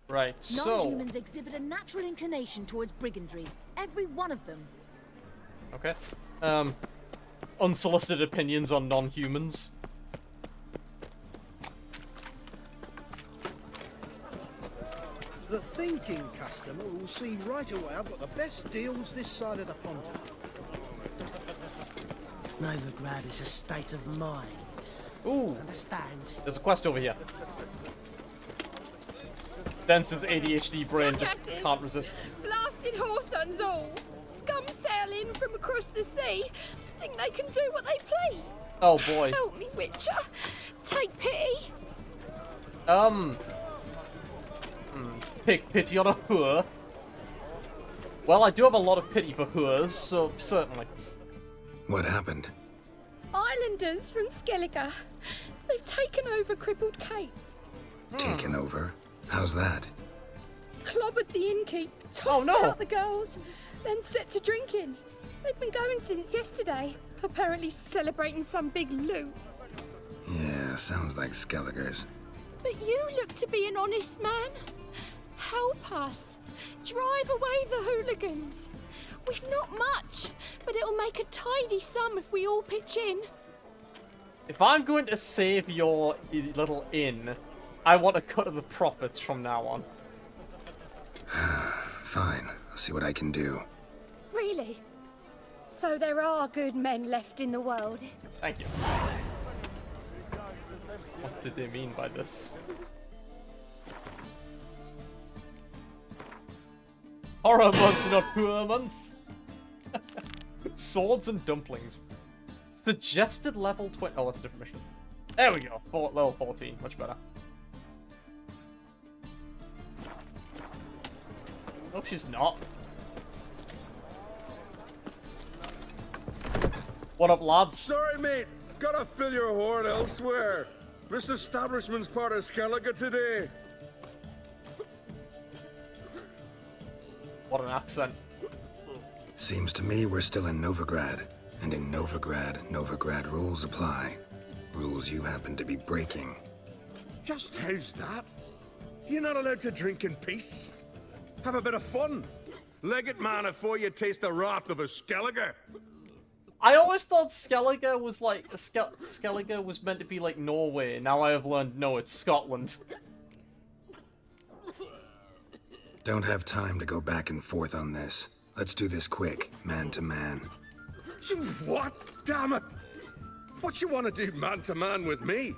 Right, so... Non-humans exhibit a natural inclination towards brigandry. Every one of them. Okay. Unsolicited opinions on non-humans. The thinking customer will see right away I've got the best deals this side of the pond. Novigrad is a state of mind. Ooh, Understand? there's a quest over here. Dense's ADHD brain just can't resist. Blasted whoresons all. Scum sailing from across the sea. Think they can do what they please. Oh boy. Help me, Witcher. Take pity. Take pity on a whore. Well, I do have a lot of pity for whores, so certainly. What happened? Islanders from Skellige. They've taken over crippled Kate's. Taken over? How's that? Clobbered the innkeep, Oh, tossed no. out the girls, then set to drinking. They've been going since yesterday, apparently celebrating some big loot. Yeah, sounds like Skelliger's. But you look to be an honest man. Help us. Drive away the hooligans. We've not much, but it'll make a tidy sum if we all pitch in. If I'm going to save your little inn, I want a cut of the profits from now on. Fine, I'll see what I can do. Really? So there are good men left in the world. Thank you. What did they mean by this? Horror month, not poor month. Swords and dumplings. Suggested level 20. Oh, that's a different mission. There we go. Level 14. Much better. No, she's not. What up, lads? Sorry, mate. Gotta fill your horn elsewhere. This establishment's part of Skellige today. What an accent. Seems to me we're still in Novigrad. And in Novigrad rules apply. Rules you happen to be breaking. Just how's that? You're not allowed to drink in peace? Have a bit of fun. Leg it, man, before you taste the wrath of a Skellige. I always thought Skellige was like... Skellige was meant to be like Norway. Now I have learned, no, it's Scotland. Don't have time to go back and forth on this. Let's do this quick, man to man. What? Damn it! What you want to do man to man with me?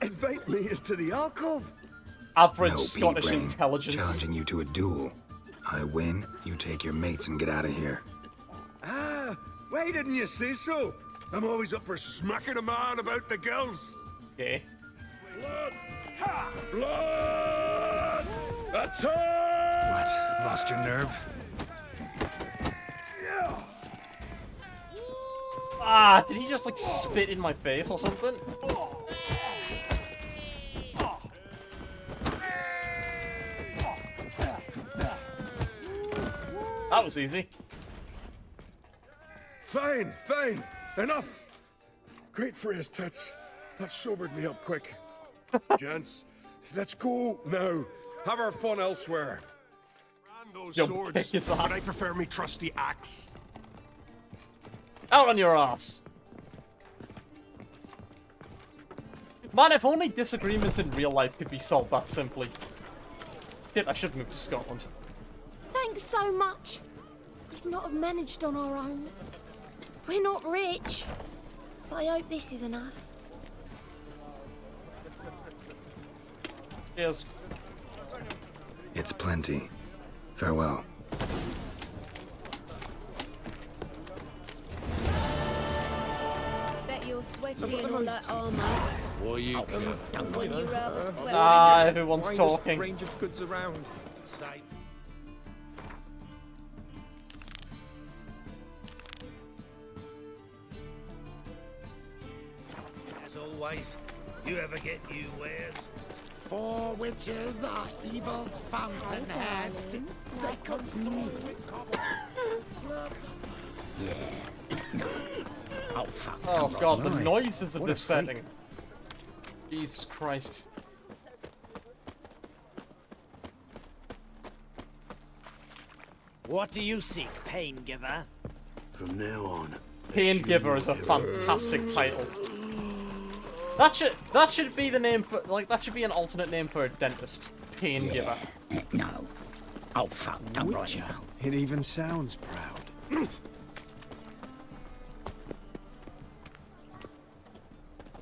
Invite me into the alcove? Average No Scottish pea-brain. intelligence. Challenging you to a duel. I win, you take your mates and get out of here. Ah, why didn't you say so? I'm always up for smacking a man about the gills. Okay. Blood! Ha! Blood! Attack! What? Lost your nerve? Ah, did he just like spit in my face or something? That was easy. Fine, fine. Enough. Great for his tits. That sobered me up quick. Gents, let's go now. Have our fun elsewhere. Those Yo, swords, kick his but ass. I prefer me trusty axe. Out on your ass. Man, if only disagreements in real life could be solved that simply. Shit, I should move to Scotland. Thanks so much. We'd not have managed on our own. We're not rich, but I hope this is enough. Cheers. It's plenty. Farewell. Bet you're sweaty in all that armor. Well, you Wouldn't you rather sweat? Ah, everyone's talking. Range of goods around. Sight. As always, you ever get new wares? Four witches are evil's fountainhead. They consort with commons. Oh, fuck. Oh god, the Right. noises of What a this freak. setting. Jesus Christ. What do you seek, Pain Giver? From now on, Pain Giver is a fantastic title. That should be the name for, like, that should be an alternate name for a dentist. Pain Giver. No. Oh, fuck. Don't write it out. It even sounds proud.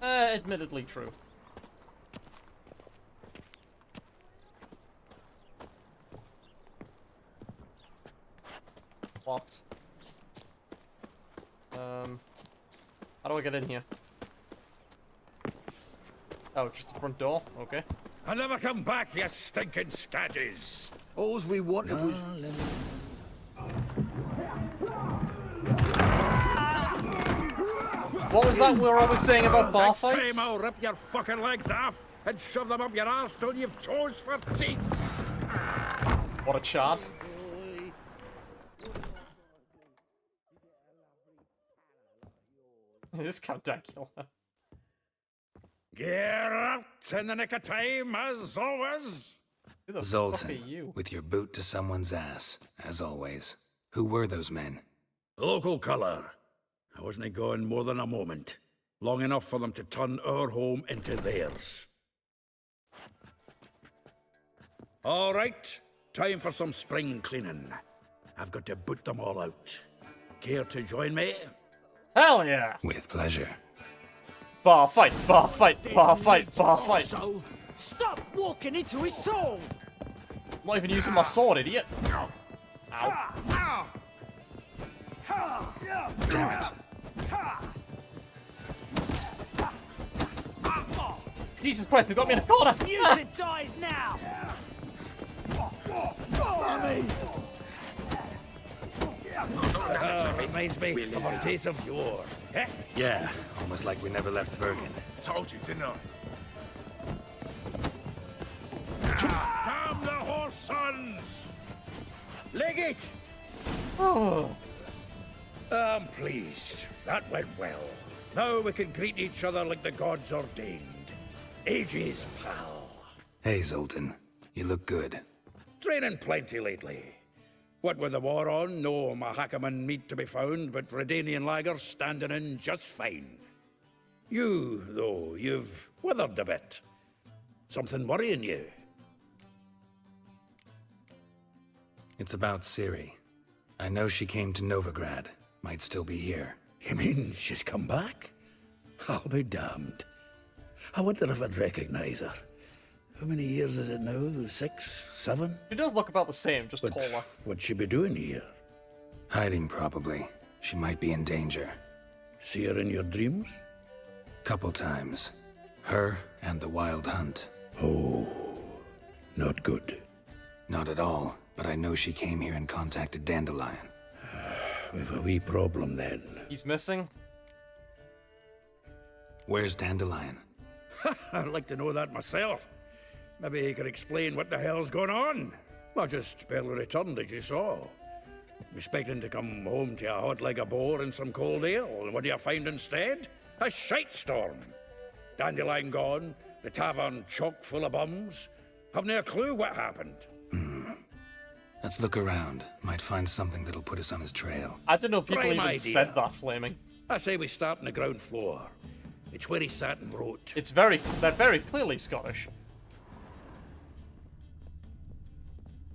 Admittedly true. Locked. How do I get in here? Oh, just the front door? Okay. I'll never come back, you stinking scadges! All's we wanted was... What was that we were always saying about bar Next fights? time I'll rip your fucking legs off and shove them up your arse till you've toes for teeth! What a chad. This Count Dracula. Get out in the nick of time, as always! Who the fuck are Zoltan, you? with your boot to someone's ass, as always. Who were those men? Local colour. I wasn't gone more than a moment. Long enough for them to turn our home into theirs. All right, time for some spring cleaning. I've got to boot them all out. Care to join me? Hell yeah! With pleasure. Bar fight, bar fight, bar fight, bar fight. Stop walking into his sword! I'm not even using my sword, idiot. Ow. Damn it. Jesus Christ, they got me in a corner! Mutant dies now! Reminds me of a days of yore. Eh? Yeah, almost like we never left Bergen. Told you to know. Damn the horse sons! Leg it! Oh. I'm pleased. That went well. Now we can greet each other like the gods ordained. Ages, pal. Hey, Zoltan. You look good. Training plenty lately. What with the war on, no Mahakaman meat to be found, but Redanian lagers standing in just fine. You, though, you've withered a bit. Something worrying you? It's about Ciri. I know she came to Novigrad. Might still be here. You mean she's come back? I'll be damned. I wonder if I'd recognize her. How many years is it now? 6, 7? She does look about the same, just But taller. what'd she be doing here? Hiding, probably. She might be in danger. See her in your dreams? Couple times. Her and the Wild Hunt. Oh, not good. Not at all, but I know she came here and contacted Dandelion. We've a wee problem then. He's missing? Where's Dandelion? I'd like to know that myself. Maybe he could explain what the hell's going on. I just barely returned, as you saw. Expecting to come home to a hot like a boar and some cold ale, and what do you find instead? A shite storm. Dandelion gone, the tavern chock full of bums. Haven't a clue what happened. Let's look around. Might find something that'll put us on his trail. I don't know if people Prime even idea. said that, Flaming. I say we start on the ground floor. It's where he sat and wrote. They're very clearly Scottish.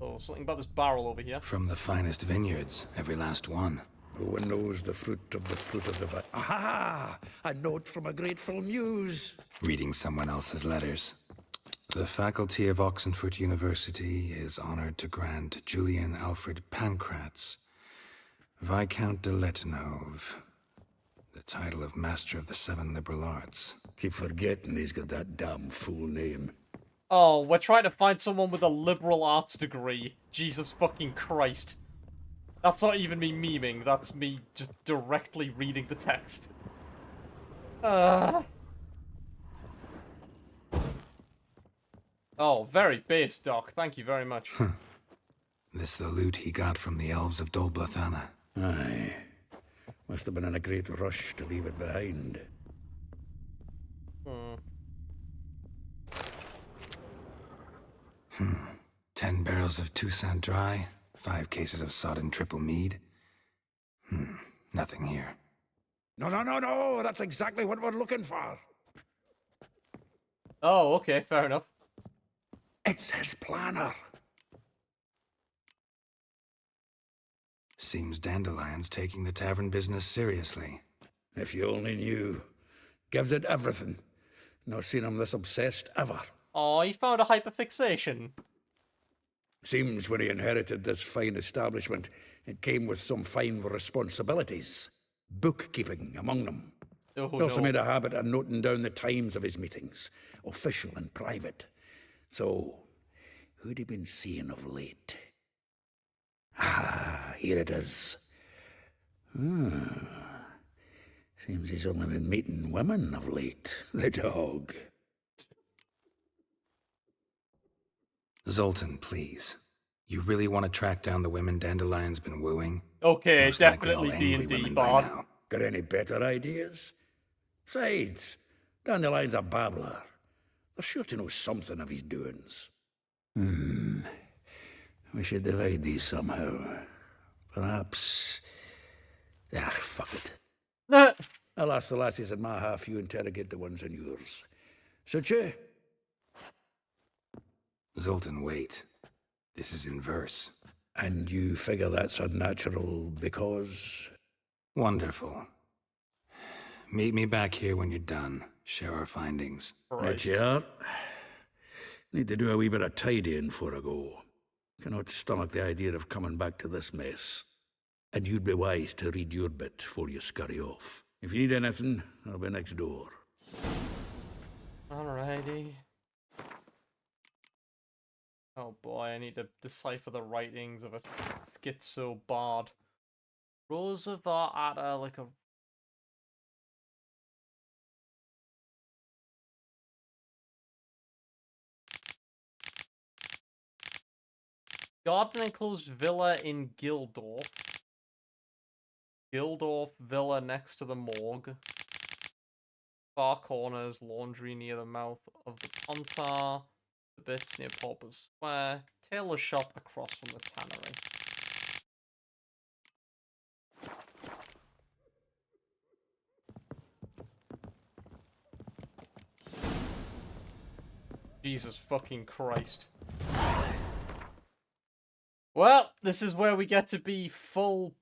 Oh, something about this barrel over here. From the finest vineyards, every last one. No one knows the fruit of the vine. Aha! A note from a grateful muse. Reading someone else's letters. The faculty of Oxenfurt University is honored to grant Julian Alfred Pancratz, Viscount de Letenove, the title of Master of the Seven Liberal Arts. Keep forgetting he's got that damn fool name. Oh, we're trying to find someone with a liberal arts degree. Jesus fucking Christ. That's not even me memeing, that's me just directly reading the text. Oh, very base, Doc. Thank you very much. This the loot he got from the elves of Dol Blathanna. Aye. Must have been in a great rush to leave it behind. 10 barrels of Toussaint Dry, 5 cases of sodden triple mead. Nothing here. No, that's exactly what we're looking for. Oh, okay, fair enough. It's his planner. Seems Dandelion's taking the tavern business seriously. If you only knew. Gives it everything. Not seen him this obsessed ever. Oh, he found a hyperfixation. Seems when he inherited this fine establishment, it came with some fine responsibilities. Bookkeeping among them. Oh, He also no. made a habit of noting down the times of his meetings, official and private. So, who'd he been seeing of late? Ah, here it is. Seems he's only been meeting women of late, the dog. Zoltan, please. You really want to track down the women Dandelion's been wooing? Okay, Most likely all definitely angry D&D, women by Bard. now. Got any better ideas? Besides, Dandelion's a babbler. They're sure to know something of his doings. We should divide these somehow. Perhaps... Ah, fuck it. I'll ask the lassies in my half, you interrogate the ones in yours. Suit you? Zoltan, wait. This is in verse. And you figure that's unnatural because... Wonderful. Meet me back here when you're done. Share our findings. Right you are. Need to do a wee bit of tidying before I go. Cannot stomach the idea of coming back to this mess. And you'd be wise to read your bit before you scurry off. If you need anything, I'll be next door. Alrighty. Oh boy, I need to decipher the writings of a schizo bard. Roosevelt at like a... Garden enclosed villa in Gildorf. Gildorf villa next to the morgue. Far corners, laundry near the mouth of the Pontar. The bits near Pauper's Square. Tailor shop across from the tannery. Jesus fucking Christ. Well, this is where we get to be full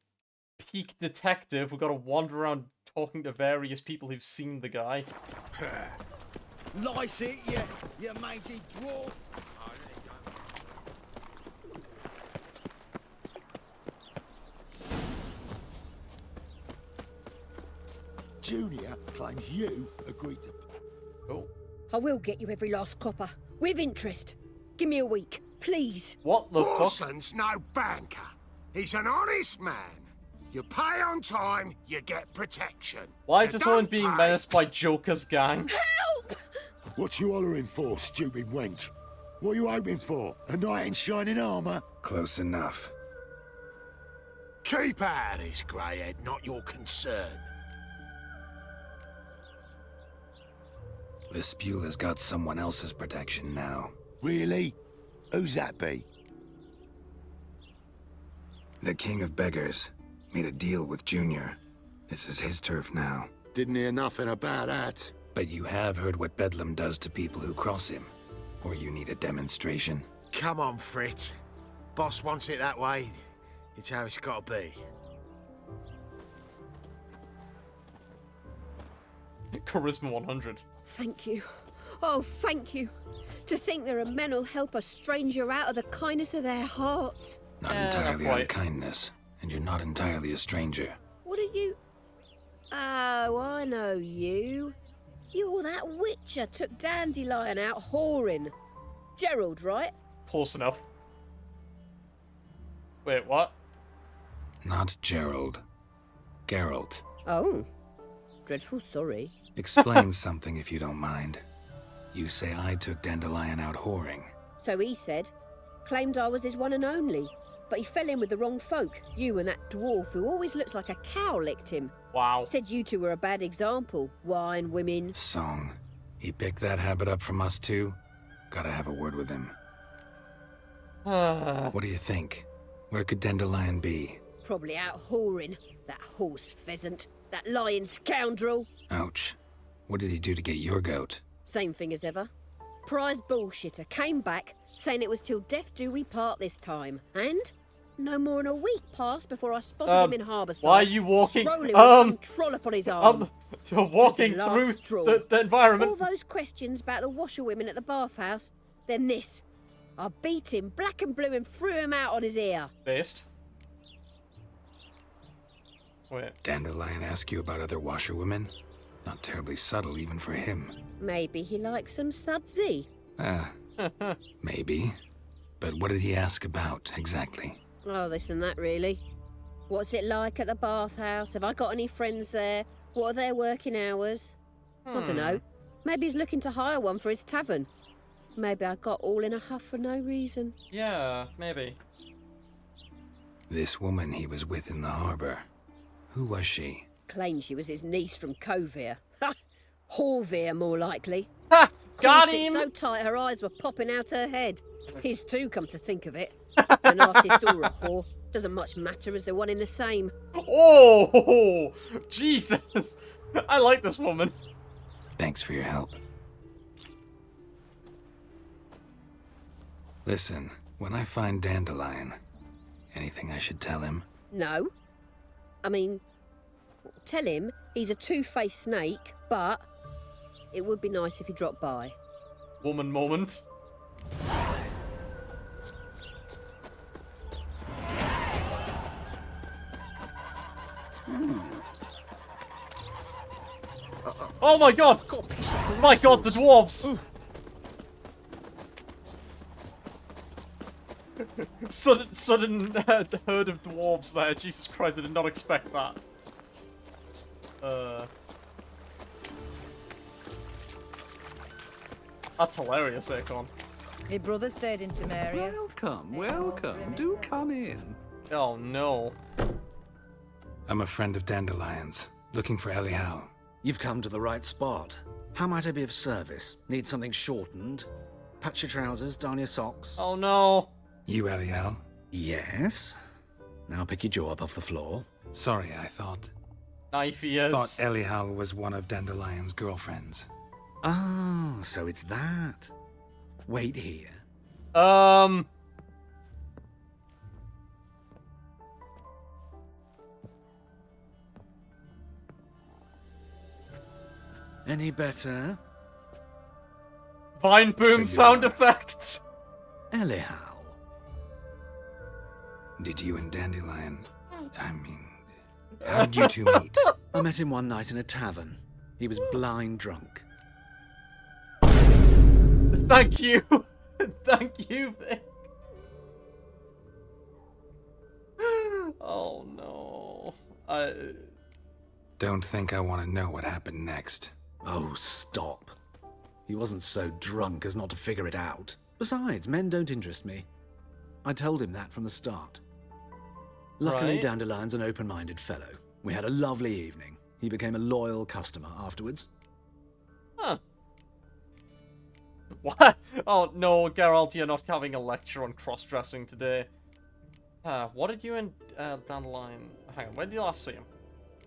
peak detective. We've got to wander around talking to various people who've seen the guy. Lice it, you mangy dwarf. Junior claims you agreed to... Oh. I will get you every last copper, with interest. Give me a week, please. What the fuck? Orson's no banker. He's an honest man. You pay on time, you get protection. Why is You this woman don't being pay- menaced by Joker's gang? Help! What you hollering for, stupid wench? What you hoping for? A knight in shining armour? Close enough. Keep out of this, greyhead, not your concern. Vespula's got someone else's protection now. Really? Who's that be? The King of Beggars made a deal with Junior. This is his turf now. Didn't hear nothing about that. But you have heard what Bedlam does to people who cross him. Or you need a demonstration? Come on, Fritz. Boss wants it that way. It's how it's got to be. Charisma 100. Thank you. Oh, thank you. To think there are men who'll help a stranger out of the kindness of their hearts. Not not entirely out quite. of kindness. And you're not entirely a stranger. What are you... Oh, I know you. You're that witcher took Dandelion out whoring. Gerald, right? Close enough. Wait, what? Not Gerald. Geralt. Oh. Dreadful sorry. Explain something if you don't mind. You say I took Dandelion out whoring. So he said. Claimed I was his one and only. But he fell in with the wrong folk. You and that dwarf who always looks like a cow licked him. Wow. Said you two were a bad example. Wine, women. Song. He picked that habit up from us too? Gotta have a word with him. What do you think? Where could Dandelion be? Probably out whoring. That horse pheasant. That lying scoundrel. Ouch. What did he do to get your goat? Same thing as ever. Prize bullshitter came back saying it was till death do we part this time. And no more than a week passed before I spotted him in Harbourside. Why are you walking? Strolling with some trollop on his arm. You're walking Just the through last straw. the environment. All those questions about the washerwomen at the bathhouse, then this. I beat him black and blue and threw him out on his ear. Based. Wait. Dandelion ask you about other washerwomen? Not terribly subtle even for him. Maybe he likes some sudsy. Maybe. But what did he ask about, exactly? Oh, this and that, really. What's it like at the bathhouse? Have I got any friends there? What are their working hours? I don't know. Maybe he's looking to hire one for his tavern. Maybe I got all in a huff for no reason. Yeah, maybe. This woman he was with in the harbour. Who was she? Claimed she was his niece from Covere. Ha! Horvere, more likely. Ha! Got Corset him! so tight her eyes were popping out her head. His too, come to think of it. An artist or a whore. Doesn't much matter as they're one in the same. Oh, Jesus. I like this woman. Thanks for your help. Listen, when I find Dandelion, anything I should tell him? No. I mean, tell him he's a two-faced snake, but it would be nice if he dropped by. Woman moment. Oh my god! My god, the dwarves! sudden herd of dwarves there. Jesus Christ, I did not expect that. That's hilarious, Akon. Your brother stayed in Temeria. Welcome, welcome. Do come in. Oh no. I'm a friend of Dandelion's, looking for Elial. You've come to the right spot. How might I be of service? Need something shortened? Patch your trousers, darn your socks. Oh no. You, Elial? Yes. Now pick your jaw up off the floor. Sorry, I thought Knifey is. Elial was one of Dandelion's girlfriends. Oh, so it's that. Wait here. Any better? Vine boom sound effects. Elial. Did you and Dandelion... how did you two meet? I met him one night in a tavern. He was blind drunk. Thank you. Thank you, Vic. Oh no. Don't think I want to know what happened next. Oh, stop. He wasn't so drunk as not to figure it out. Besides, men don't interest me. I told him that from the start. Luckily, Right. Dandelion's an open-minded fellow. We had a lovely evening. He became a loyal customer afterwards. Huh. What? Oh no, Geralt, you're not having a lecture on cross-dressing today. What did you and Dandelion... Hang on, when did you last see him?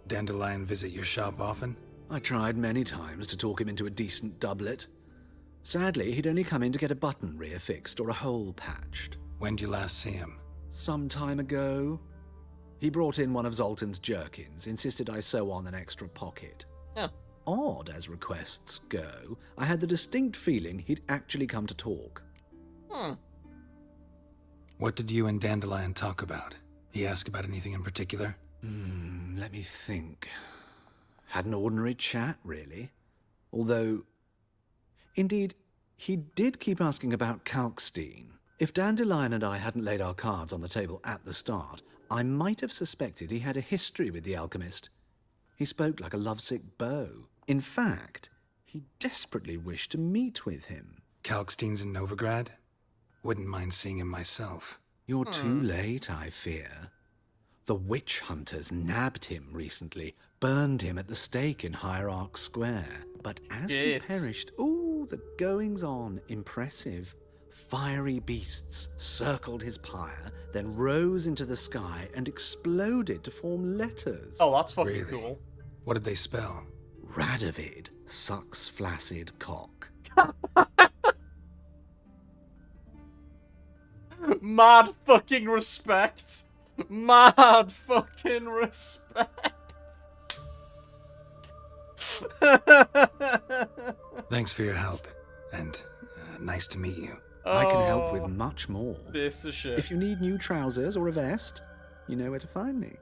Dandelion visit your shop often? I tried many times to talk him into a decent doublet. Sadly, he'd only come in to get a button reaffixed or a hole patched. When did you last see him? Some time ago. He brought in one of Zoltan's jerkins, insisted I sew on an extra pocket. Yeah. Odd as requests go, I had the distinct feeling he'd actually come to talk. What did you and Dandelion talk about? He asked about anything in particular? Let me think. Had an ordinary chat, really. Although, indeed, he did keep asking about Kalkstein. If Dandelion and I hadn't laid our cards on the table at the start, I might have suspected he had a history with the alchemist. He spoke like a lovesick beau. In fact, he desperately wished to meet with him. Kalkstein's in Novigrad? Wouldn't mind seeing him myself. You're too late, I fear. The witch hunters nabbed him recently, burned him at the stake in Hierarch Square. But as he Shit. perished, ooh, the goings-on, impressive. Fiery beasts circled his pyre, then rose into the sky and exploded to form letters. Oh, that's fucking Really? cool. What did they spell? Radovid sucks flaccid cock. Mad fucking respect. Mad fucking respect. Thanks for your help, and nice to meet you. I can help with much more. Piece of shit. If you need new trousers or a vest, you know where to find me.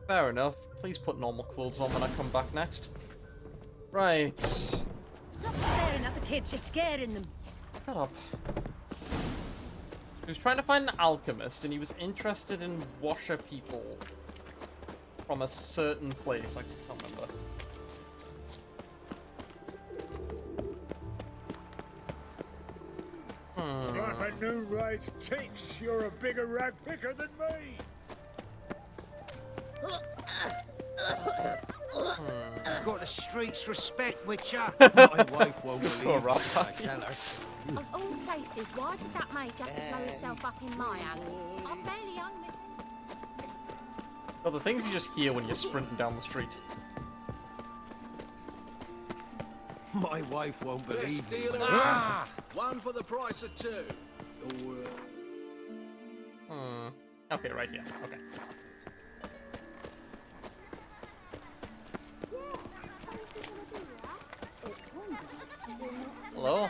Fair enough. Please put normal clothes on when I come back next. Right. Stop staring at the kids, you're scaring them. Shut up. He was trying to find an alchemist, and he was interested in washer people from a certain place. I can't remember. Slap a new right tinks. You're a bigger rag picker than me. Got the streets respect, Witcher. My wife won't believe Poor it Rob. if I tell her. Of all places, why did that mage have to blow himself up in my alley? I'm barely young. Oh, the things you just hear when you're sprinting down the street. My wife won't believe me. One for the price of two. Or, Okay, right here. Okay. Hello?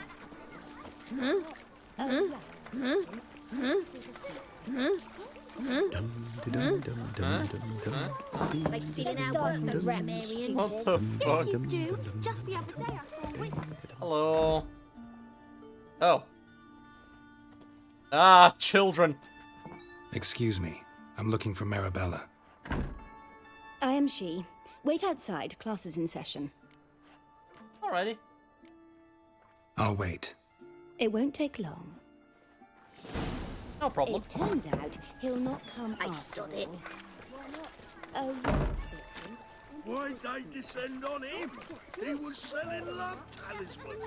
Like stealing our work, those Temerians. What the Yes, fuck? you do. Just the other day I saw a witch. Hello? Oh. Ah, children. Excuse me. I'm looking for Marabella. I am she. Wait outside. Class is in session. Alrighty. I'll wait. It won't take long. No problem. It turns out he'll not come I after sod it. all. Oh, why'd they descend on him? He was selling love talismans.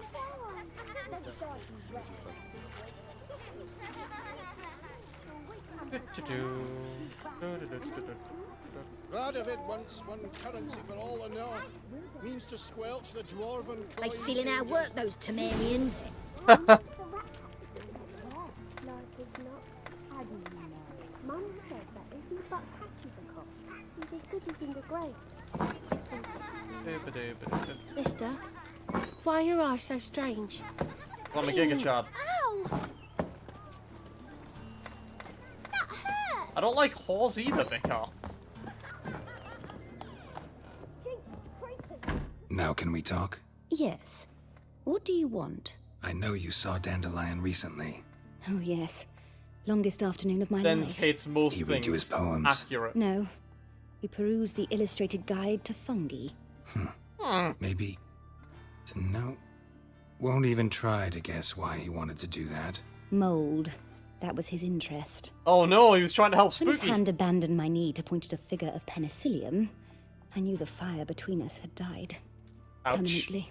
Radovid wants one currency for all the north. Means to squelch the dwarven Like coin stealing our changers. work, those Temerians. Mum said that if you but catches the cock, he's as good as in the grave. Mister, why are your eyes so strange? I'm a Giga Chad. Ow! I don't like whores either, Vicar. Now can we talk? yes. What do you want? I know you saw Dandelion recently. Oh, yes. Longest afternoon of my Denz life. hates most He read you his things poems? accurate. No. We perused the illustrated guide to fungi. Maybe... No. Won't even try to guess why he wanted to do that. Mold. That was his interest. Oh no, he was trying to help When his Spooky. hand abandoned my knee to point at a figure of penicillium, I knew the fire between us had died. Ouch. Permanently.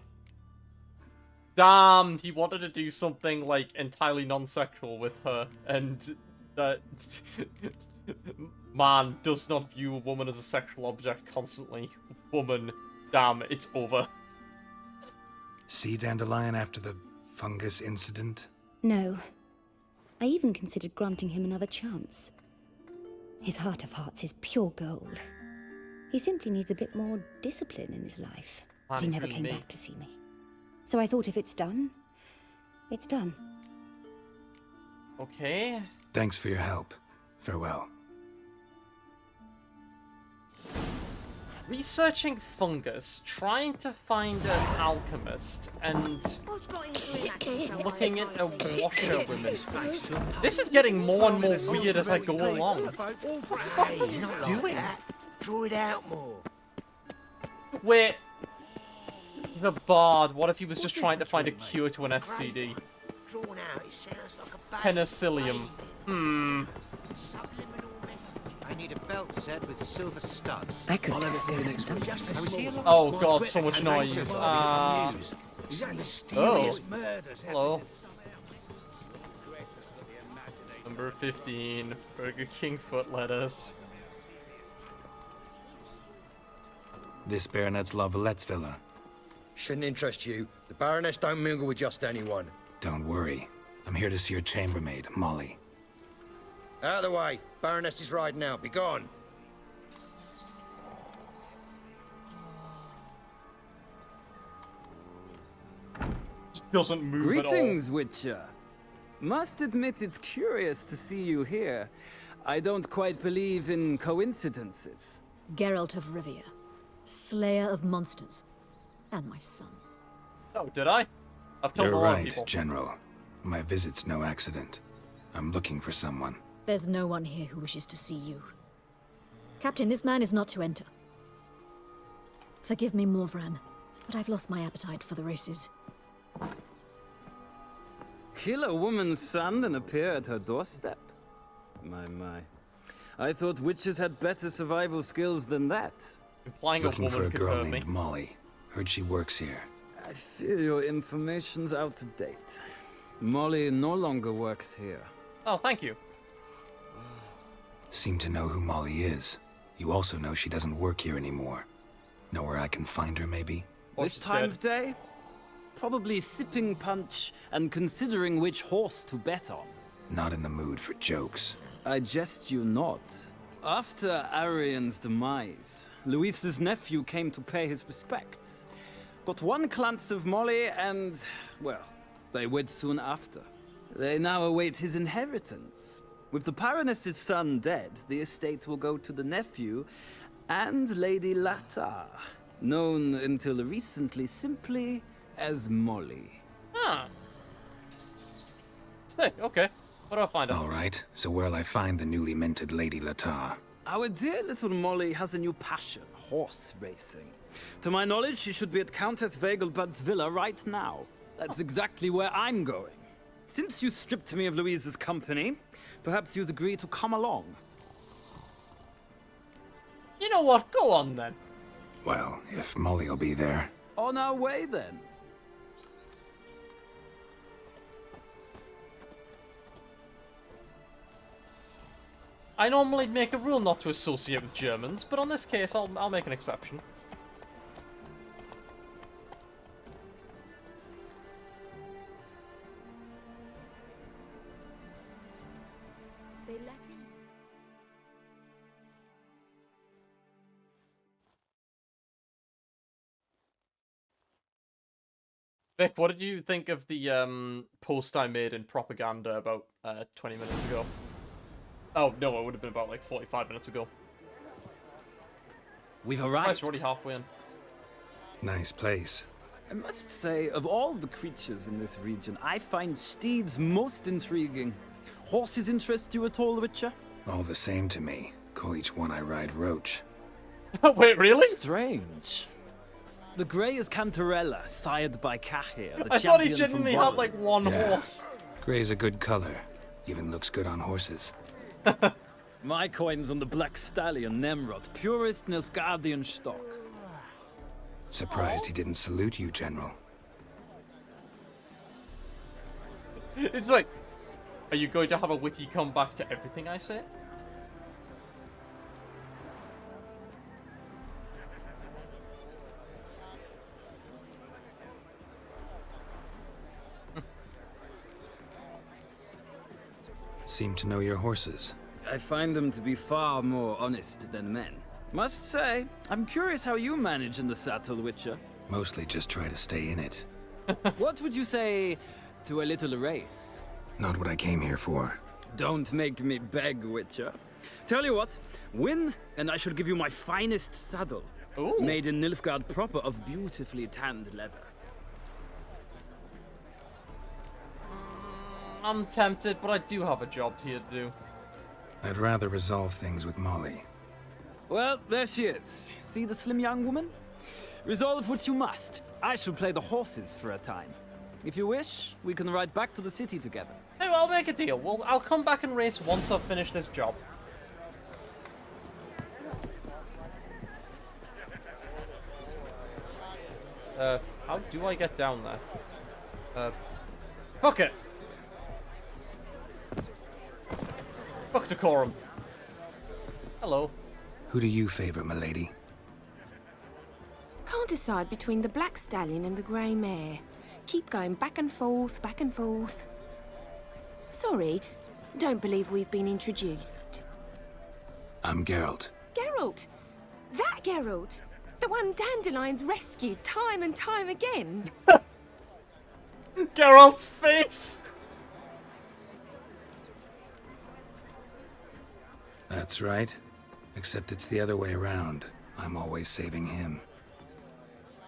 Damn, he wanted to do something like entirely non-sexual with her, and that man does not view a woman as a sexual object constantly. Woman, damn, it's over. See Dandelion after the fungus incident? No. I even considered granting him another chance. His heart of hearts is pure gold. He simply needs a bit more discipline in his life. Man, But he it's never really came me. back to see me. So I thought if it's done, it's done. Okay. Thanks for your help. Farewell. Researching fungus, trying to find an alchemist, and What's got him doing that to looking at a washerwoman. This is getting more and more weird as I go along. Hey, not like doing? that. Draw it out more. Wait. The bard, what if he was just trying to find a cure to an STD? Drawn out, it sounds like a Penicillium. subliminal message. I need a belt set with silver studs. I could I'll have it for you next week. Just a I was small here one. Oh last god, night. so much And noise. thanks for what we got on news. Is that mysterious Oh. murders Hello. happening somewhere? Number 15, Burger King foot lettuce. This Baronet's Lavallette's villa. Shouldn't interest you. The Baroness don't mingle with just anyone. Don't worry. I'm here to see your chambermaid, Molly. Out of the way. Baroness is riding out. Be gone. Doesn't move Greetings, Witcher. Must admit it's curious to see you here. I don't quite believe in coincidences. Geralt of Rivia, slayer of monsters, and my son. Oh, did I? I've killed You're a lot of right, people. General. My visit's no accident. I'm looking for someone. There's no one here who wishes to see you. Captain, this man is not to enter. Forgive me, Morvran, but I've lost my appetite for the races. Kill a woman's son and appear at her doorstep? My. I thought witches had better survival skills than that. Implying Looking a for woman a could girl hurt me. named Molly. Heard she works here. I fear your information's out of date. Molly no longer works here. Oh, thank you. Seem to know who Molly is. You also know she doesn't work here anymore. Know where I can find her, maybe? This time of day? Probably sipping punch and considering which horse to bet on. Not in the mood for jokes. I jest you not. After Arian's demise, Luis's nephew came to pay his respects. Got one glance of Molly and, well, they wed soon after. They now await his inheritance. With the Baroness's son dead, the estate will go to the nephew and Lady Lata, known until recently simply as Molly. Ah. Sick, okay. What do I find out? All right, so where'll I find the newly minted Lady Lata? Our dear little Molly has a new passion, horse racing. To my knowledge, she should be at Countess Vegelbud's villa right now. That's exactly where I'm going. Since you stripped me of Louise's company, perhaps you'd agree to come along. You know what? Go on then. Well, if Molly'll be there. On our way then. I normally make a rule not to associate with Germans, but on this case, I'll make an exception. They let him. Vic, what did you think of the post I made in propaganda about 20 minutes ago? Oh, no, it would have been about like 45 minutes ago. We've arrived. Nice, we're already halfway in. Nice place. I must say, of all the creatures in this region, I find steeds most intriguing. Horses interest you at all, Witcher? All the same to me. Call each one I ride Roach. Wait, really? Strange. The grey is Cantarella, sired by Cahir, the I champion thought he from genuinely had Volley. like one horse. Gray's a good color. Even looks good on horses. My coin's on the Black Stallion, Nemrod, purest Nilfgaardian stock. Surprised he didn't salute you, General. It's like, are you going to have a witty comeback to everything I say? Seem to know your horses. I find them to be far more honest than men. Must say, I'm curious how you manage in the saddle, Witcher. Mostly just try to stay in it. What would you say to a little race? Not what I came here for. Don't make me beg, Witcher. Tell you what, win, and I shall give you my finest saddle. Ooh. Made in Nilfgaard proper of beautifully tanned leather. I'm tempted, but I do have a job here to do. I'd rather resolve things with Molly. Well, there she is. See the slim young woman? Resolve what you must. I shall play the horses for a time. If you wish, we can ride back to the city together. Hey, well, I'll make a deal. I'll come back and race once I've finished this job. How do I get down there? Fuck it! Fuck decorum. Hello. Who do you favor, milady? Can't decide between the black stallion and the grey mare. Keep going back and forth, back and forth. Sorry, don't believe we've been introduced. I'm Geralt. Geralt! That Geralt! The one Dandelion's rescued time and time again. Geralt's face! That's right. Except it's the other way around. I'm always saving him.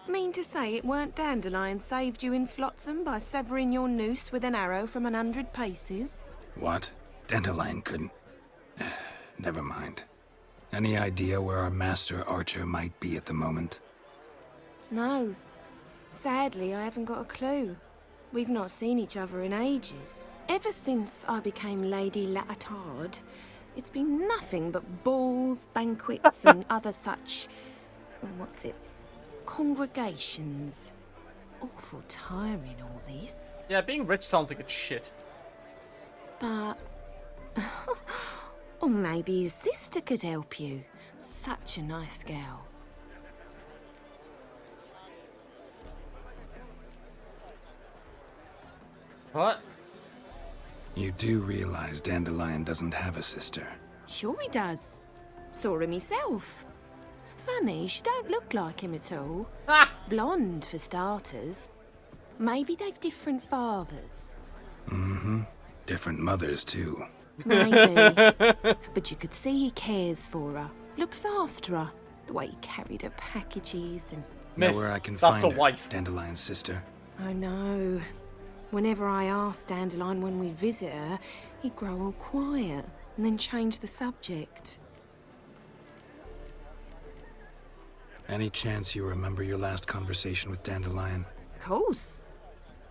Mean to say it weren't Dandelion saved you in Flotsam by severing your noose with an arrow from 100 paces? What? Dandelion couldn't... Never mind. Any idea where our master archer might be at the moment? No. Sadly, I haven't got a clue. We've not seen each other in ages. Ever since I became Lady Latard, it's been nothing but balls, banquets, and other such... congregations. Awful tiring, all this. Yeah, being rich sounds like it's shit. But... or maybe his sister could help you. Such a nice girl. What? You do realize Dandelion doesn't have a sister. Sure he does. Saw him himself. Funny, she don't look like him at all. Blonde, for starters. Maybe they've different fathers. Mm-hmm. Different mothers, too. Maybe. But you could see he cares for her. Looks after her. The way he carried her packages and... Know where I can find her, Dandelion's sister? I know. Whenever I asked Dandelion when we'd visit her, he'd grow all quiet and then change the subject. Any chance you remember your last conversation with Dandelion? Of course.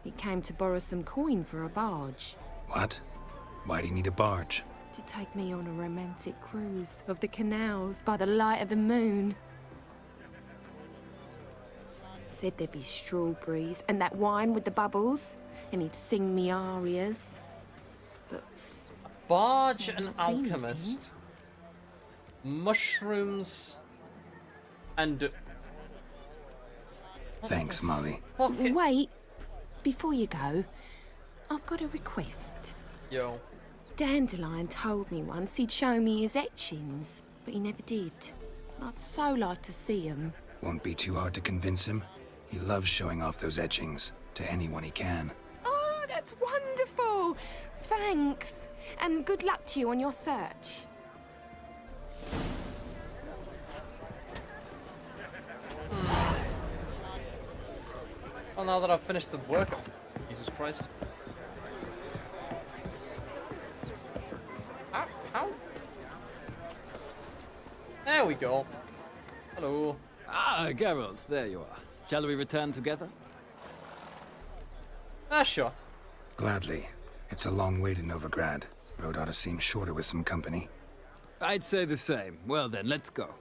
He came to borrow some coin for a barge. What? Why do you need a barge? To take me on a romantic cruise of the canals by the light of the moon. Said there'd be strawberries and that wine with the bubbles, and he'd sing me arias. But Barge I've and not seen him alchemist. since. Mushrooms and... Thanks, Molly. Wait, before you go, I've got a request. Yo. Dandelion told me once he'd show me his etchings, but he never did. I'd so like to see them. Won't be too hard to convince him. He loves showing off those etchings to anyone he can. Oh, that's wonderful! Thanks, and good luck to you on your search. Well, now that I've finished the work... Jesus Christ. Ow. There we go. Hello. Ah, Geralt, there you are. Shall we return together? Sure. Gladly. It's a long way to Novigrad. Road ought to seem shorter with some company. I'd say the same. Well then, let's go.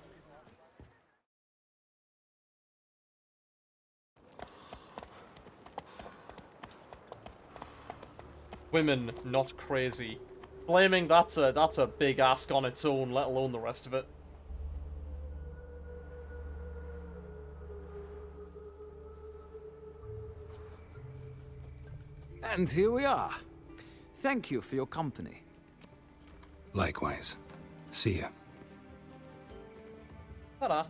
Women, not crazy. Blaming that's a big ask on its own, let alone the rest of it. And here we are. Thank you for your company. Likewise. See ya. Ta-da.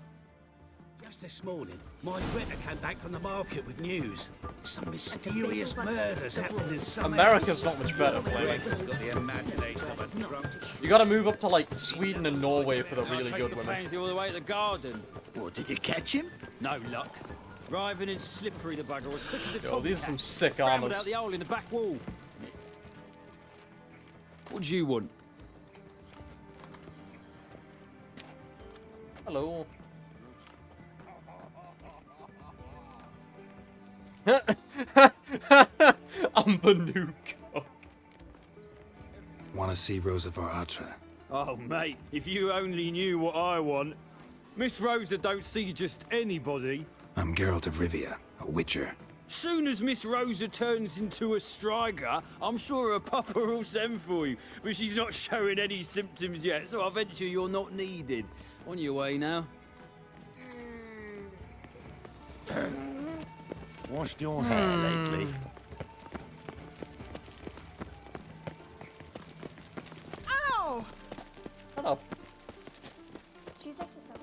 Just this morning, my Greta came back from the market with news. Some mysterious murders happening in some... America's not much better, Flaming. You gotta move up to, like, Sweden and Norway for the really good women. Pansy all the way to the garden. What, did you catch him? No luck. Driving in slippery, the bugger was quick as a Yo, these are some sick Scrambled armors. out the hole in the back wall. What do you want? Hello. I'm the new cook. Want to see Rosa var Atra? Oh, mate, if you only knew what I want. Miss Rosa don't see just anybody. I'm Geralt of Rivia, a witcher. Soon as Miss Rosa turns into a striker, I'm sure her papa will send for you. But she's not showing any symptoms yet, so I venture you're not needed. On your way now. Washed your hair lately? Ow! Shut up. She's left us up.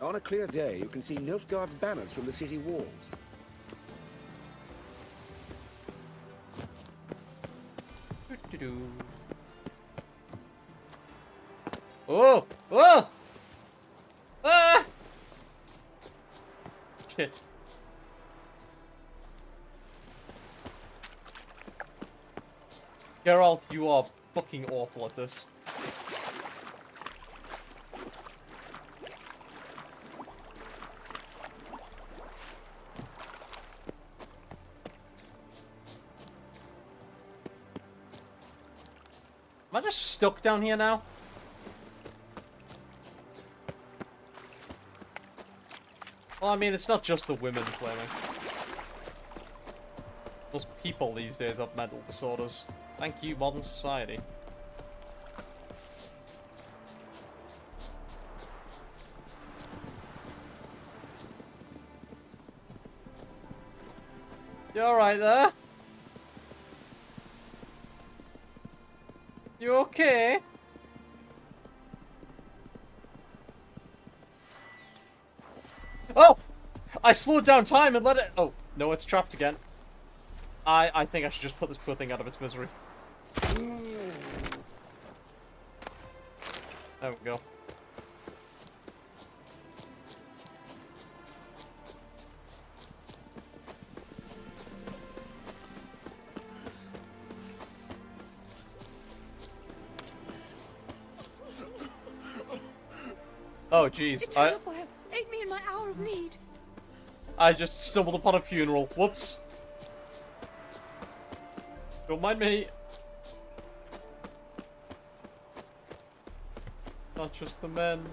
On a clear day, you can see Nilfgaard's banners from the city walls. Doo-doo-doo. Oh! Oh! Ah! Shit. Geralt, you are fucking awful at this. Am I just stuck down here now? Well, I mean, it's not just the women flaming. Most people these days have mental disorders. Thank you, modern society. You alright there? You okay? Oh! I slowed down time and let it... Oh, no, it's trapped again. I think I should just put this poor thing out of its misery. There we go. Oh, jeez. Eternal fire, aid me in my hour of need. I just stumbled upon a funeral. Whoops. Don't mind me. Not just the men,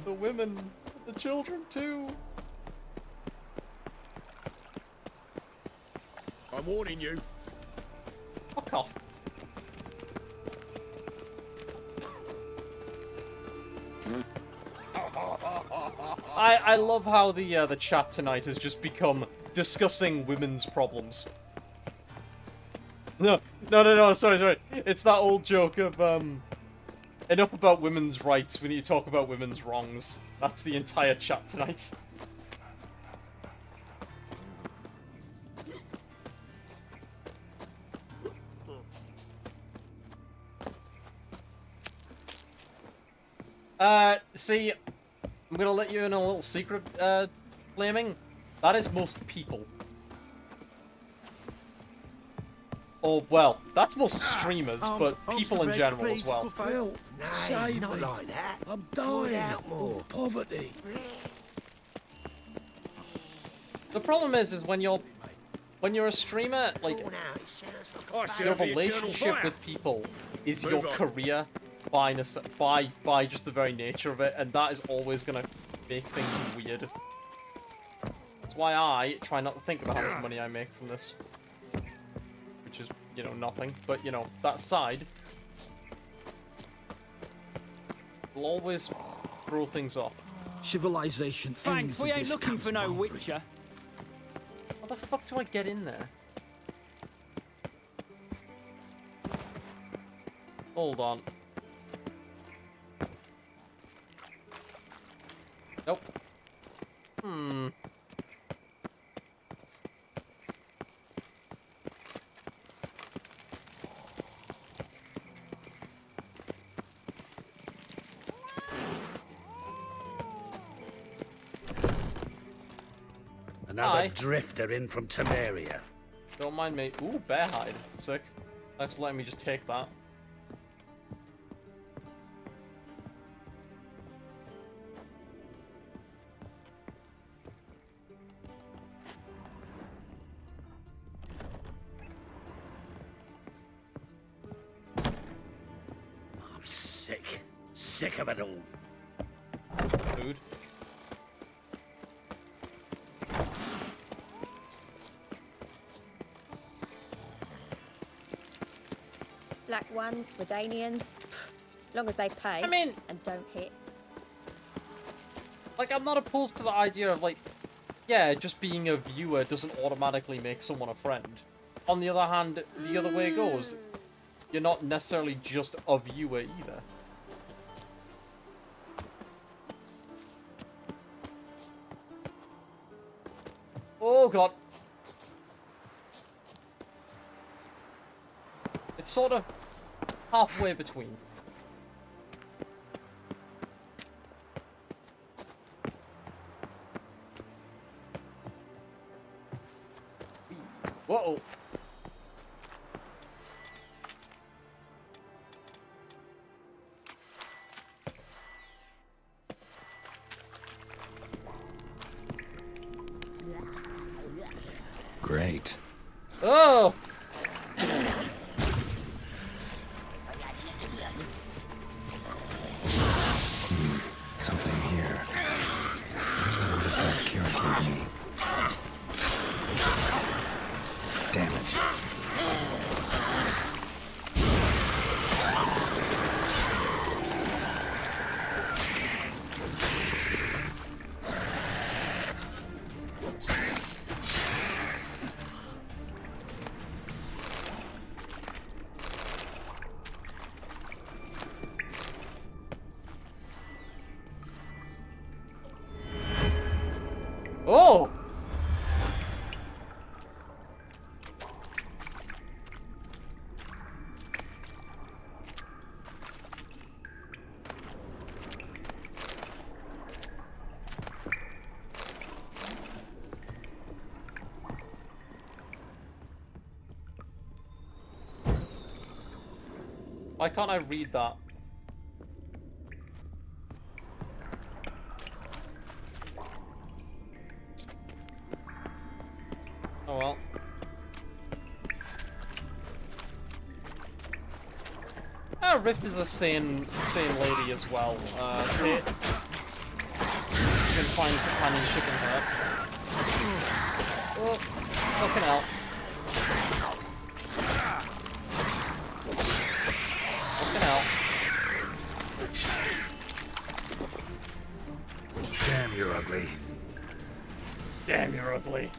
the women, the children too. I'm warning you. Fuck off. I love how the chat tonight has just become discussing women's problems. No, sorry. It's that old joke of, enough about women's rights, we need to talk about women's wrongs. That's the entire chat tonight. See, I'm gonna let you in a little secret, Flaming. That is most people. Or, well, that's most streamers, but people in general as well. Phil, No, not like that. I'm Draw it dying out more. of poverty. The problem is when you're a streamer, like, your relationship with people is your career by just the very nature of it, and that is always gonna make things weird. That's why I try not to think about how much money I make from this. Which is, you know, nothing. But, you know, that side will always throw things up. Civilization Frank, ends we in ain't this looking for no camp's boundary. witcher. How the fuck do I get in there? Hold on. Nope. Another Aye. drifter in from Temeria. Don't mind me. Ooh, bear hide. Sick. Thanks for letting me just take that. sick of it all. Food. Black ones, Redanians. Long as they pay I mean, and don't hit. like, I'm not opposed to the idea of, like, yeah, just being a viewer doesn't automatically make someone a friend. On the other hand, the other way goes. You're not necessarily just a viewer either. Oh god. It's sort of halfway between. Whoa. Great. Oh! Something here. Where's that artifact Kira gave me? Damn it. Oh! Why can't I read that? Oh well. Rift is a sane lady as well. You can find companionship in her. Oh, fucking hell. Fucking hell. Damn, you're ugly. Damn, you're ugly.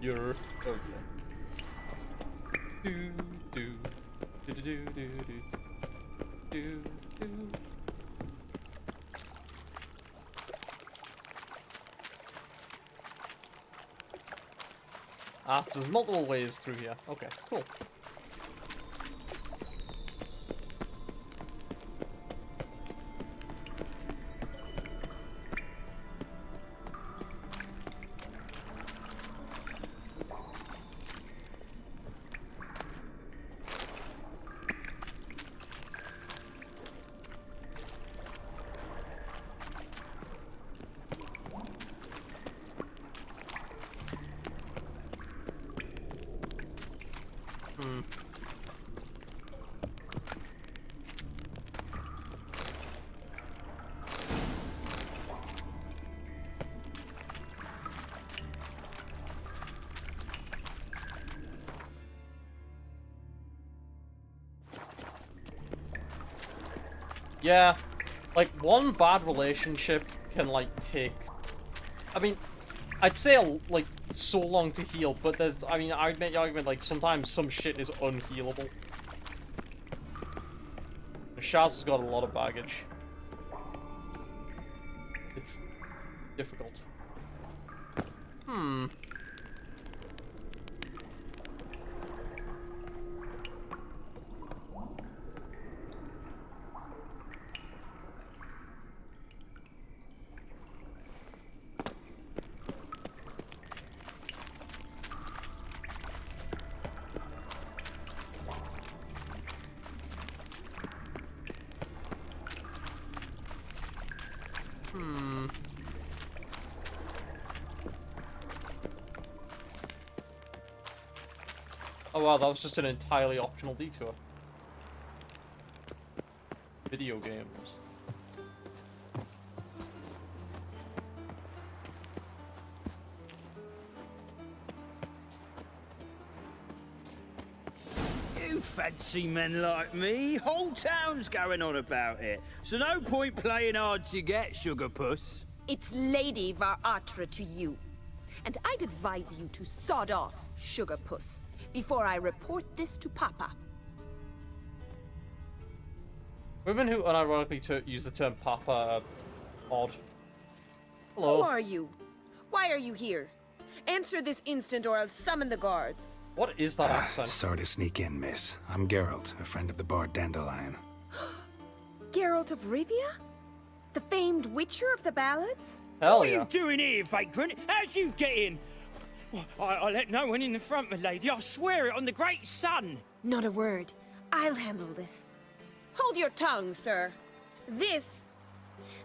You're ugly. Do do do do do do do do. Ah, so there's multiple ways through here. Okay, cool. Yeah, like, one bad relationship can, like, take... I mean, I'd say, like, so long to heal, but there's... I mean, I would make the argument, like, sometimes some shit is unhealable. Shaz has got a lot of baggage. It's difficult. Hmm. Hmm. Oh wow, that was just an entirely optional detour. Video games. You fancy men like me? Whole town's going on about it. So no point playing hard to get, sugar puss. It's Lady Varatra to you. And I'd advise you to sod off, sugar puss, before I report this to Papa. Women who unironically use the term papa are odd. Hello. Who are you? Why are you here? Answer this instant or I'll summon the guards. What is that accent? Sorry to sneak in, miss. I'm Geralt, a friend of the Bard Dandelion. Geralt of Rivia? The famed witcher of the ballads? Hell what yeah. are you doing here, vagrant? How'd you get in? Well, I let no one in the front, my lady. I swear it on the great sun. Not a word. I'll handle this. Hold your tongue, sir. This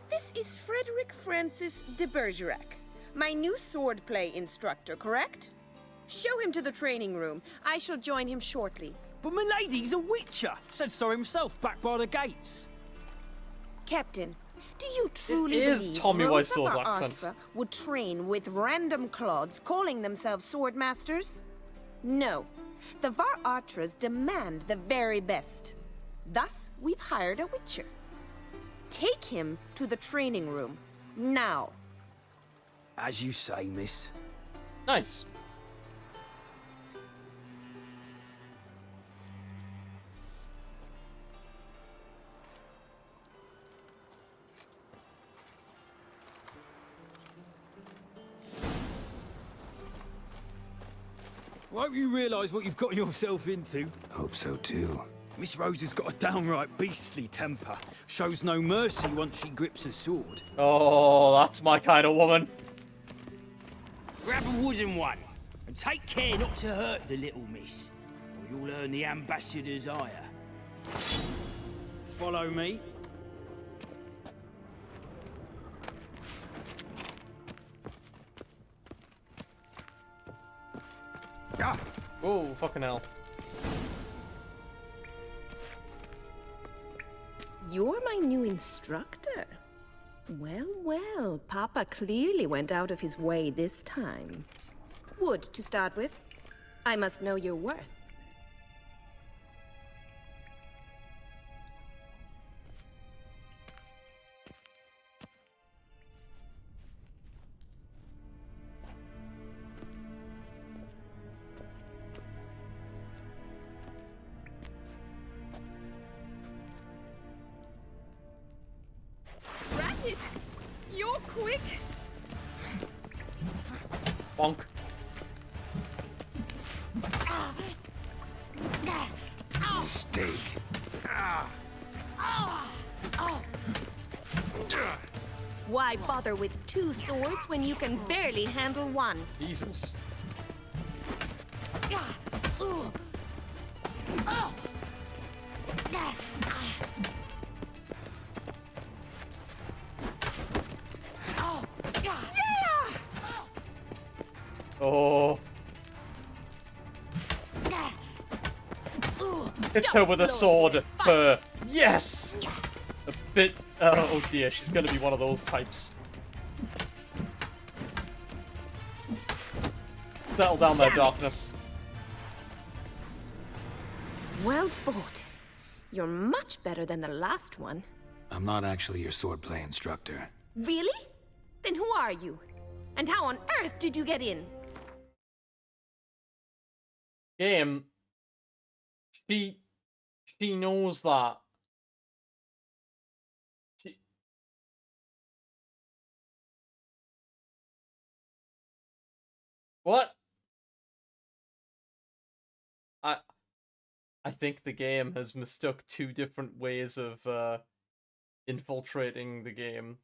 is Frederick Francis de Bergerac, my new swordplay instructor, correct? Show him to the training room. I shall join him shortly. But my lady's a witcher. Said so himself back by the gates. Captain, do you truly It is believe Tommy Rosa Wiseau's Varatra accent. would train with random clods calling themselves sword masters? No. The Varatras demand the very best. Thus, we've hired a witcher. Take him to the training room, now. As you say, miss. Nice. Won't you realise what you've got yourself into? Hope so too. Miss Rose has got a downright beastly temper. Shows no mercy once she grips a sword. Oh, that's my kind of woman. Grab a wooden one, and take care not to hurt the little miss, or you'll earn the ambassador's ire. Follow me. Oh, fucking hell. You're my new instructor. Well, well, Papa clearly went out of his way this time. Wood, to start with. I must know your worth. Ratted! You're quick! Bonk. Mistake. Why bother with two swords when you can barely handle one? Jesus. Oh. Hits her with a sword. Her. Yes! A bit. Oh dear, she's gonna be one of those types. Settle down there, darkness. Well fought. You're much better than the last one. I'm not actually your swordplay instructor. Really? Then who are you? And how on earth did you get in? Game. She knows that. What? I think the game has mistook two different ways of infiltrating the game.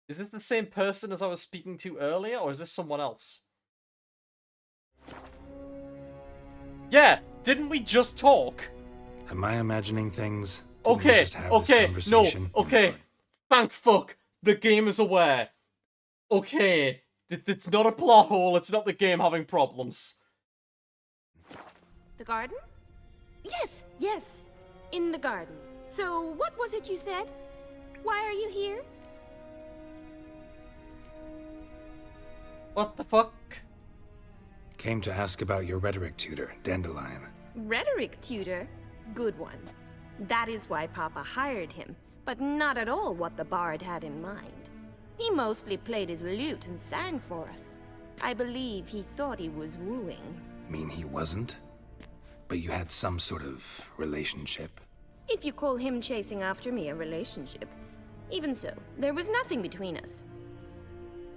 Is this the same person as I was speaking to earlier, or is this someone else? Yeah, didn't we just talk? Am I imagining things? Didn't we Okay, just have this okay, no, conversation? okay. Thank fuck. The game is aware. Okay, it's not a plot hole, it's not the game having problems. The garden? Yes, yes. In the garden. So, what was it you said? Why are you here? What the fuck? Came to ask about your rhetoric tutor, Dandelion. Rhetoric tutor? Good one. That is why Papa hired him, but not at all what the bard had in mind. He mostly played his lute and sang for us. I believe he thought he was wooing. Mean he wasn't? But you had some sort of relationship? If you call him chasing after me a relationship. Even so, there was nothing between us.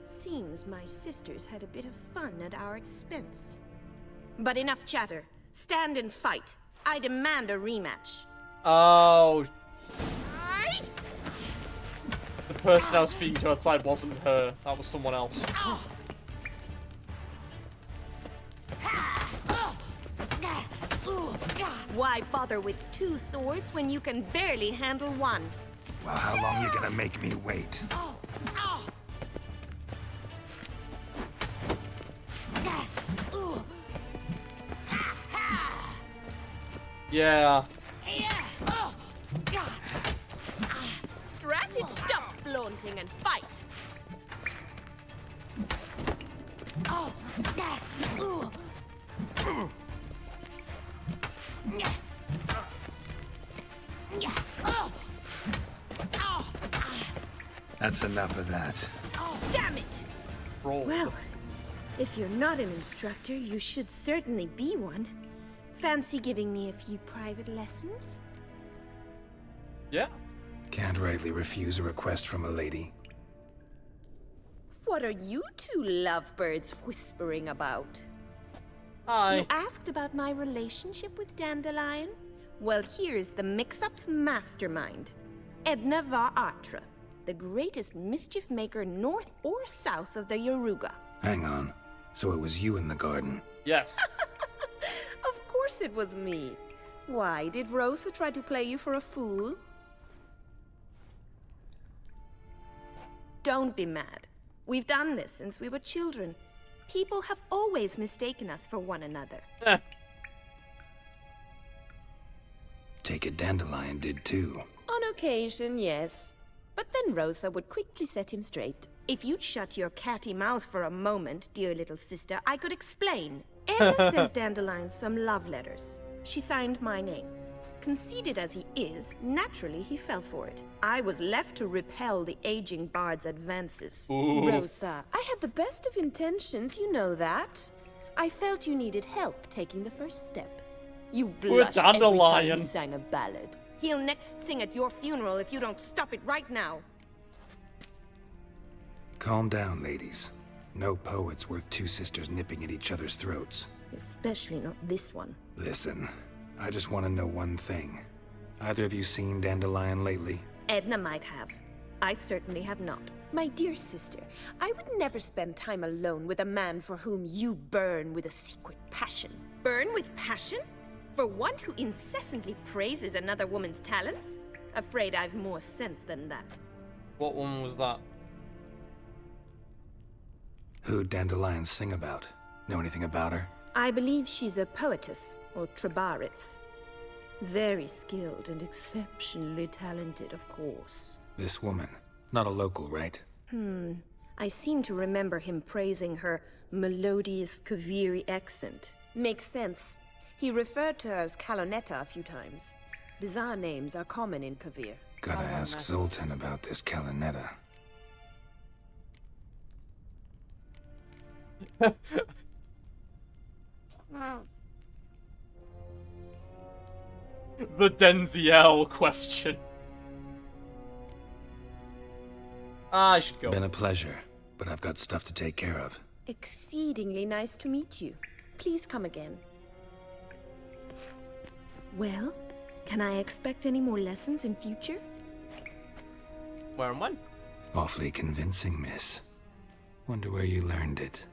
Seems my sisters had a bit of fun at our expense. But enough chatter. Stand and fight. I demand a rematch. Oh. The person I was speaking to outside wasn't her. That was someone else. Why bother with two swords when you can barely handle one? Well, how long you gonna make me wait? Yeah. Drat it, stop flaunting and fight! That's enough of that. Damn it! Well, if you're not an instructor, you should certainly be one. Fancy giving me a few private lessons? Yeah. Can't rightly refuse a request from a lady. What are you two lovebirds whispering about? Hi. You asked about my relationship with Dandelion? Well, here's the mix-up's mastermind. Edna Va Atra, the greatest mischief maker north or south of the Yaruga. Hang on. So it was you in the garden? Yes. Of course it was me. Why, did Rosa try to play you for a fool? Don't be mad. We've done this since we were children. People have always mistaken us for one another. Take it Dandelion did too. On occasion, yes. But then Rosa would quickly set him straight. If you'd shut your catty mouth for a moment, dear little sister, I could explain. Edna sent Dandelion some love letters. She signed my name. Conceited as he is, naturally he fell for it. I was left to repel the aging bard's advances. Ooh. Rosa, I had the best of intentions, you know that. I felt you needed help taking the first step. You blushed every time he sang a ballad. He'll next sing at your funeral if you don't stop it right now. Calm down, ladies. No poet's worth two sisters nipping at each other's throats. Especially not this one. Listen, I just want to know one thing. Either of you seen Dandelion lately? Edna might have. I certainly have not. My dear sister, I would never spend time alone with a man for whom you burn with a secret passion. Burn with passion? For one who incessantly praises another woman's talents? Afraid I've more sense than that. What woman was that? Who'd Dandelion sing about? Know anything about her? I believe she's a poetess, or trabaritz. Very skilled and exceptionally talented, of course. This woman. Not a local, right? I seem to remember him praising her melodious Kaviri accent. Makes sense. He referred to her as Kalonetta a few times. Bizarre names are common in Kavir. Gotta ask Zoltan about this Kalonetta. The Denziel question. I should go. Been a pleasure, but I've got stuff to take care of. Exceedingly nice to meet you. Please come again. Well, can I expect any more lessons in future? Where and when? Awfully convincing, miss. Wonder where you learned it.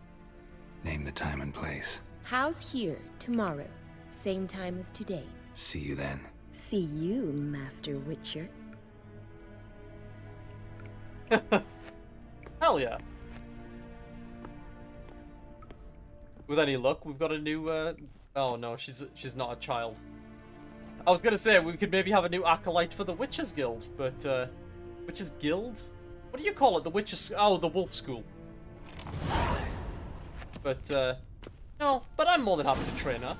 Name the time and place. How's here, tomorrow? Same time as today. See you then. See you, Master Witcher. Hell yeah. With any luck, we've got a new, oh no, she's not a child. I was gonna say, we could maybe have a new acolyte for the Witches Guild, but, Witches Guild? What do you call it? The Witches... Oh, the Wolf School. But, no, but I'm more than happy to train her.